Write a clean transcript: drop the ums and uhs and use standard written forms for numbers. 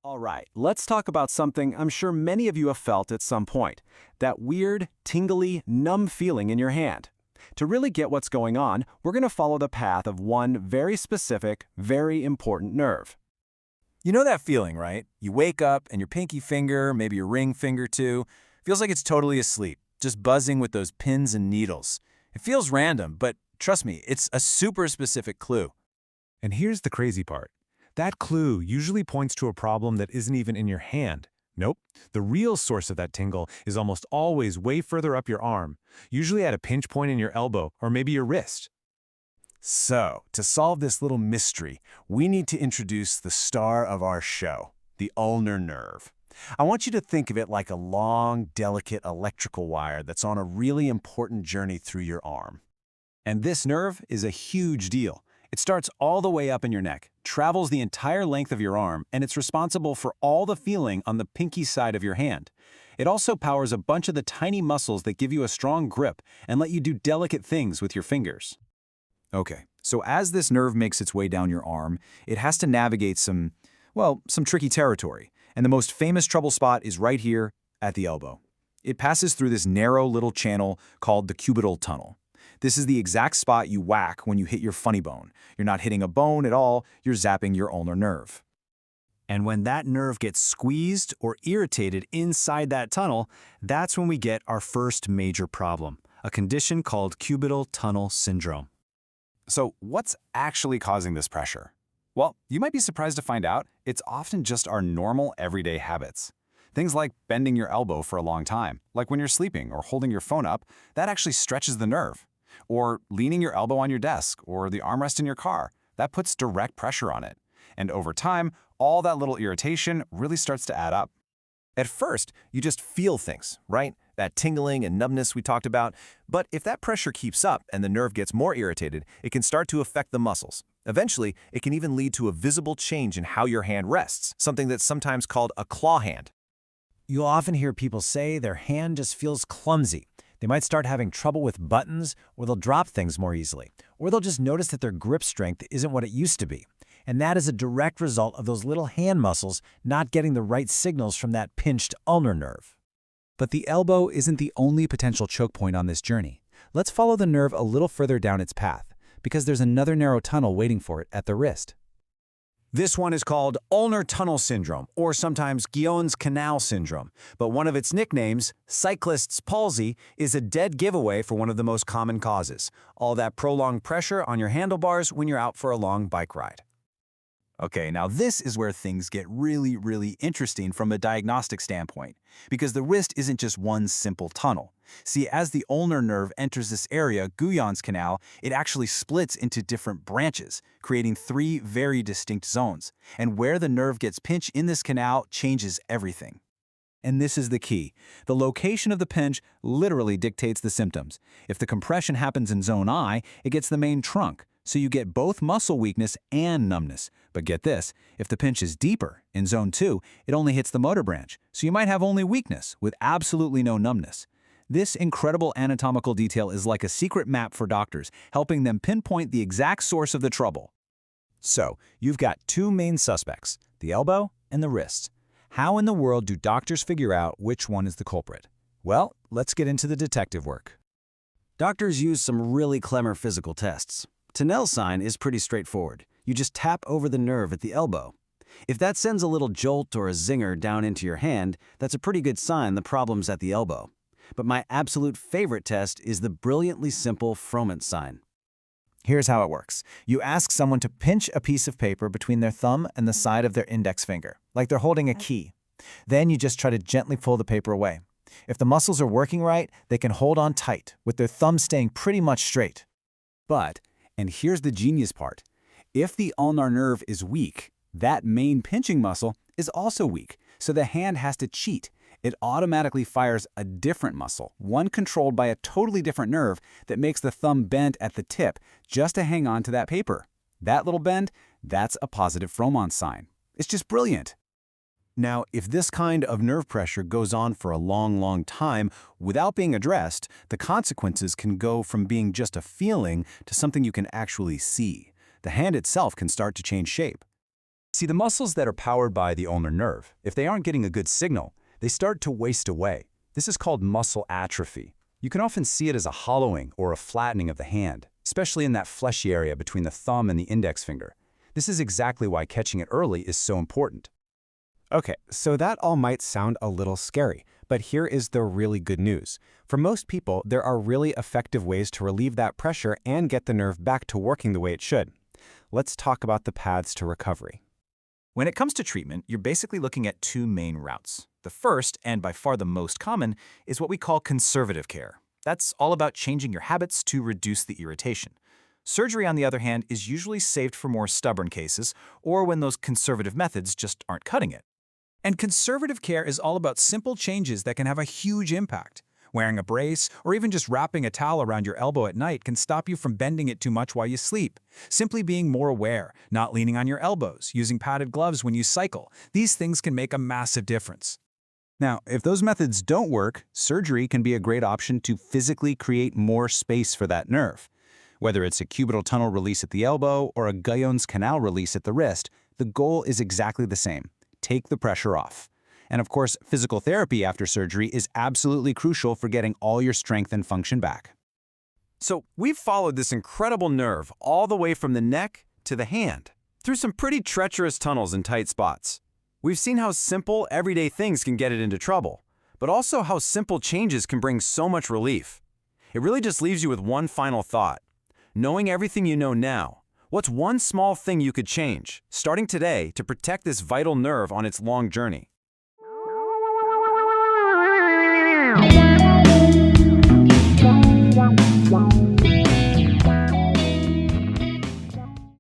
All right, let's talk about something I'm sure many of you have felt at some point, that weird, tingly, numb feeling in your hand. To really get what's going on, we're going to follow the path of one very specific, very important nerve. You know that feeling, right? You wake up and your pinky finger, maybe your ring finger too, feels like it's totally asleep, just buzzing with those pins and needles. It feels random, but trust me, it's a super specific clue. And here's the crazy part. That clue usually points to a problem that isn't even in your hand. Nope, the real source of that tingle is almost always way further up your arm, usually at a pinch point in your elbow or maybe your wrist. So, to solve this little mystery, we need to introduce the star of our show, the ulnar nerve. I want you to think of it like a long, delicate electrical wire that's on a really important journey through your arm. And this nerve is a huge deal. It starts all the way up in your neck, travels the entire length of your arm, and it's responsible for all the feeling on the pinky side of your hand. It also powers a bunch of the tiny muscles that give you a strong grip and let you do delicate things with your fingers. Okay, so as this nerve makes its way down your arm, it has to navigate some tricky territory. And the most famous trouble spot is right here at the elbow. It passes through this narrow little channel called the cubital tunnel. This is the exact spot you whack when you hit your funny bone. You're not hitting a bone at all, you're zapping your ulnar nerve. And when that nerve gets squeezed or irritated inside that tunnel, that's when we get our first major problem, a condition called cubital tunnel syndrome. So what's actually causing this pressure? Well, you might be surprised to find out it's often just our normal everyday habits. Things like bending your elbow for a long time, like when you're sleeping or holding your phone up, that actually stretches the nerve. Or leaning your elbow on your desk or the armrest in your car, that puts direct pressure on it. And over time, all that little irritation really starts to add up. At first, you just feel things, right? That tingling and numbness we talked about. But if that pressure keeps up and the nerve gets more irritated, it can start to affect the muscles. Eventually, it can even lead to a visible change in how your hand rests, something that's sometimes called a claw hand. You'll often hear people say their hand just feels clumsy. They might start having trouble with buttons, or they'll drop things more easily, or they'll just notice that their grip strength isn't what it used to be. And that is a direct result of those little hand muscles not getting the right signals from that pinched ulnar nerve. But the elbow isn't the only potential choke point on this journey. Let's follow the nerve a little further down its path, because there's another narrow tunnel waiting for it at the wrist. This one is called ulnar tunnel syndrome, or sometimes Guillaume's canal syndrome. But one of its nicknames, cyclist's palsy, is a dead giveaway for one of the most common causes. All that prolonged pressure on your handlebars when you're out for a long bike ride. Okay, now this is where things get really interesting from a diagnostic standpoint, because the wrist isn't just one simple tunnel. See, as the ulnar nerve enters this area, Guillaume's canal, it actually splits into different branches, creating three very distinct zones. And where the nerve gets pinched in this canal changes everything. And this is the key. The location of the pinch literally dictates the symptoms. If the compression happens in zone I, it gets the main trunk. So you get both muscle weakness and numbness. But get this, if the pinch is deeper, in zone 2, it only hits the motor branch, so you might have only weakness with absolutely no numbness. This incredible anatomical detail is like a secret map for doctors, helping them pinpoint the exact source of the trouble. So, you've got two main suspects, the elbow and the wrist. How in the world do doctors figure out which one is the culprit? Well, let's get into the detective work. Doctors use some really clever physical tests. Tunnel's sign is pretty straightforward. You just tap over the nerve at the elbow. If that sends a little jolt or a zinger down into your hand, that's a pretty good sign the problem's at the elbow. But my absolute favorite test is the brilliantly simple Froment sign. Here's how it works. You ask someone to pinch a piece of paper between their thumb and the side of their index finger, like they're holding a key. Then you just try to gently pull the paper away. If the muscles are working right, they can hold on tight, with their thumb staying pretty much straight. But, and here's the genius part, if the ulnar nerve is weak, that main pinching muscle is also weak, so the hand has to cheat. It automatically fires a different muscle, one controlled by a totally different nerve that makes the thumb bend at the tip just to hang on to that paper. That little bend, that's a positive Froment sign. It's just brilliant. Now, if this kind of nerve pressure goes on for a long time without being addressed, the consequences can go from being just a feeling to something you can actually see. The hand itself can start to change shape. See, the muscles that are powered by the ulnar nerve, if they aren't getting a good signal, they start to waste away. This is called muscle atrophy. You can often see it as a hollowing or a flattening of the hand, especially in that fleshy area between the thumb and the index finger. This is exactly why catching it early is so important. Okay, so that all might sound a little scary, but here is the really good news. For most people, there are really effective ways to relieve that pressure and get the nerve back to working the way it should. Let's talk about the paths to recovery. When it comes to treatment, you're basically looking at two main routes. The first, and by far the most common, is what we call conservative care. That's all about changing your habits to reduce the irritation. Surgery, on the other hand, is usually saved for more stubborn cases or when those conservative methods just aren't cutting it. And conservative care is all about simple changes that can have a huge impact. Wearing a brace or even just wrapping a towel around your elbow at night can stop you from bending it too much while you sleep. Simply being more aware, not leaning on your elbows, using padded gloves when you cycle, these things can make a massive difference. Now, if those methods don't work, surgery can be a great option to physically create more space for that nerve. Whether it's a cubital tunnel release at the elbow or a Guyon's canal release at the wrist, the goal is exactly the same: take the pressure off. And of course, physical therapy after surgery is absolutely crucial for getting all your strength and function back. So we've followed this incredible nerve all the way from the neck to the hand, through some pretty treacherous tunnels and tight spots. We've seen how simple, everyday things can get it into trouble, but also how simple changes can bring so much relief. It really just leaves you with one final thought. Knowing everything you know now, what's one small thing you could change, starting today, to protect this vital nerve on its long journey?